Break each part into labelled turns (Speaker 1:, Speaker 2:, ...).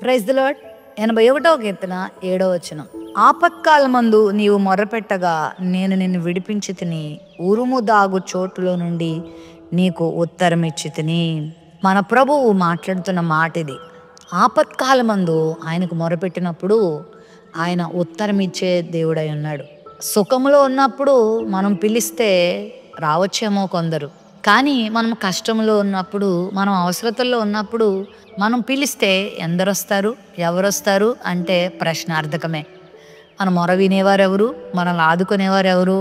Speaker 1: Praise the lord. 81వ కీర్తన 7వ వచనం. ఆపత్కాలమందు నీవు మొర్రపెట్టగా నేను నిన్ను విడిపించి తిని, ఉరుము దాగు చోటులో నుండి నీకు ఉత్తరం ఇచ్చి తిని. మన ప్రభువు మాట్లాడుతున్న మాట ఇది. ఆపత్కాలమందు ఆయనకు మొరపెట్టినప్పుడు ఆయన ఉత్తరం ఇచ్చే దేవుడై ఉన్నాడు. సుఖంలో ఉన్నప్పుడు మనం పిలిస్తే రావచ్చేమో కొందరు, కానీ మనం కష్టంలో ఉన్నప్పుడు, మనం అవసరతల్లో ఉన్నప్పుడు మనం పిలిస్తే ఎందరొస్తారు, ఎవరొస్తారు అంటే ప్రశ్నార్థకమే. మన మొర వినేవారెవరు, మనల్ని ఆదుకునేవారెవరు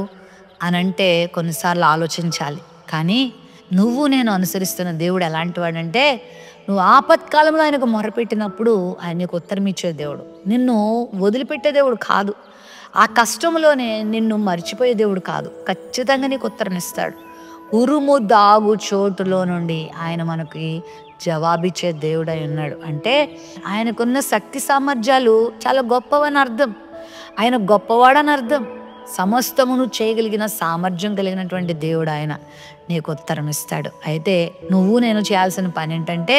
Speaker 1: అని అంటే కొన్నిసార్లు ఆలోచించాలి. కానీ నువ్వు నేను అనుసరిస్తున్న దేవుడు ఎలాంటి వాడంటే, నువ్వు ఆపత్కాలంలో ఆయనకు మొరపెట్టినప్పుడు ఆయన నీకు ఉత్తరం ఇచ్చే దేవుడు. నిన్ను వదిలిపెట్టే దేవుడు కాదు. ఆ కష్టంలోనే నిన్ను మర్చిపోయే దేవుడు కాదు. ఖచ్చితంగా నీకు ఉత్తరం ఇస్తాడు. ఉరుము దాగు చోటులో నుండి ఆయన మనకి జవాబిచ్చే దేవుడై ఉన్నాడు. అంటే ఆయనకున్న శక్తి సామర్థ్యాలు చాలా గొప్పవని అర్థం. ఆయన గొప్పవాడని అర్థం. సమస్తమును చేయగలిగిన సామర్థ్యం కలిగినటువంటి దేవుడు ఆయన. నీకు ఉత్తరం ఇస్తాడు. అయితే నువ్వు నేను చేయాల్సిన పని ఏంటంటే,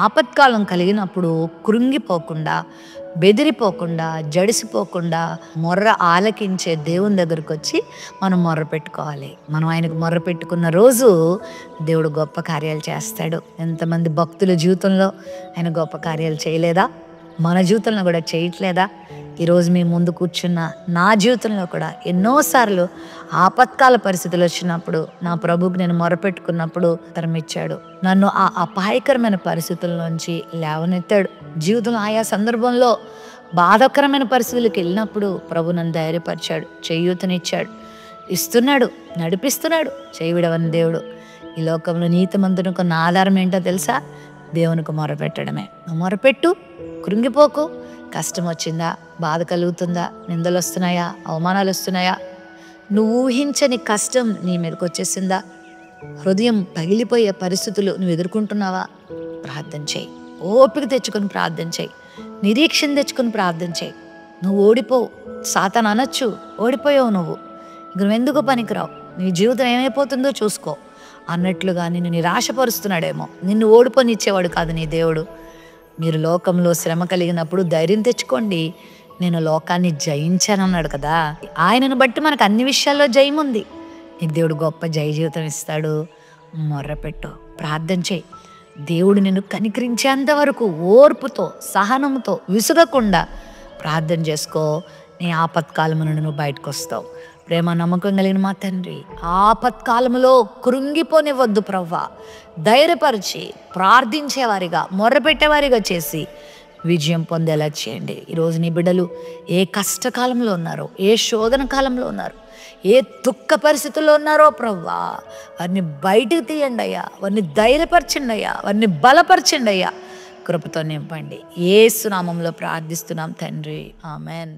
Speaker 1: ఆపత్కాలం కలిగినప్పుడు కృంగిపోకుండా, బెదిరిపోకుండా, జడిసిపోకుండా మొర్ర ఆలకించే దేవుని దగ్గరకు వచ్చి మనం మొర్ర పెట్టుకోవాలి. మనం ఆయనకు మొర్ర పెట్టుకున్న రోజు దేవుడు గొప్ప కార్యాలు చేస్తాడు. ఎంతమంది భక్తుల జీవితంలో ఆయన గొప్ప కార్యాలు చేయలేదా? మన జీవితంలో కూడా చేయట్లేదా? ఈరోజు మీ ముందు కూర్చున్న నా జీవితంలో కూడా ఎన్నోసార్లు ఆపత్కాల పరిస్థితులు వచ్చినప్పుడు నా ప్రభువుకి నేను మొరపెట్టుకున్నప్పుడు ఉత్తరం ఇచ్చాడు. నన్ను ఆ అపాయకరమైన పరిస్థితుల్లోంచి లేవనెత్తాడు. జీవితంలో ఆయా సందర్భంలో బాధాకరమైన పరిస్థితులకు వెళ్ళినప్పుడు ప్రభు నన్ను ధైర్యపరిచాడు, చేయూతనిచ్చాడు, ఇస్తున్నాడు, నడిపిస్తున్నాడు. చేయవిడవని దేవుడు. ఈ లోకంలో నీతిమంతునికి ఉన్న ఆధారం ఏంటో తెలుసా? దేవునికి మొరపెట్టడమే. నువ్వు మొరపెట్టు, కృంగిపోకు. కష్టం వచ్చిందా, బాధ కలుగుతుందా, నిందలు వస్తున్నాయా, అవమానాలు వస్తున్నాయా, నువ్వు ఊహించని కష్టం నీ మీదకి వచ్చేసిందా, హృదయం పగిలిపోయే పరిస్థితులు నువ్వు ఎదుర్కొంటున్నావా? ప్రార్థన చేయి. ఓపిక తెచ్చుకొని ప్రార్థన చేయి. నిరీక్షణ తెచ్చుకొని ప్రార్థన చేయి. నువ్వు ఓడిపోవు. సాతాను అనొచ్చు, ఓడిపోయావు నువ్వు, నువ్వు ఎందుకు పనికిరావు, నీ జీవితం ఏమైపోతుందో చూసుకో అన్నట్లుగా నిన్ను నిరాశపరుస్తున్నాడేమో. నిన్ను ఓడిపోనిచ్చేవాడు కాదు నీ దేవుడు. మీరు లోకంలో శ్రమ కలిగినప్పుడు ధైర్యం తెచ్చుకోండి, నేను లోకాన్ని జయించానన్నాడు కదా. ఆయనను బట్టి మనకు అన్ని విషయాల్లో జయం ఉంది. నీకు దేవుడు గొప్ప జయ జీవితం ఇస్తాడు. మొర్రపెట్టు, ప్రార్థన చేయి. దేవుడు నిన్ను కనికరించేంత వరకు ఓర్పుతో, సహనంతో, విసుగకుండా ప్రార్థన చేసుకో. నీ ఆపత్కాలము నుండి నువ్వు బయటకు వస్తావు. ప్రేమ నమ్మకం కలిగిన మా తండ్రి, ఆపత్కాలంలో కృంగిపోనివ్వద్దు ప్రవ్వా. ధైర్యపరిచి ప్రార్థించేవారిగా, మొర్రపెట్టేవారిగా చేసి విజయం పొందేలా చేయండి. ఈరోజు నీ బిడ్డలు ఏ కష్టకాలంలో ఉన్నారో, ఏ శోధన కాలంలో ఉన్నారు, ఏ దుఃఖ పరిస్థితుల్లో ఉన్నారో ప్రవ్వా, వారిని బయటకు తీయండి అయ్యా, వారిని ధైర్యపరచండి అయ్యా, వారిని బలపరచండి అయ్యా, కృపతో నింపండి. యేసు నామములో ప్రార్థిస్తున్నాం తండ్రి, ఆమెన్.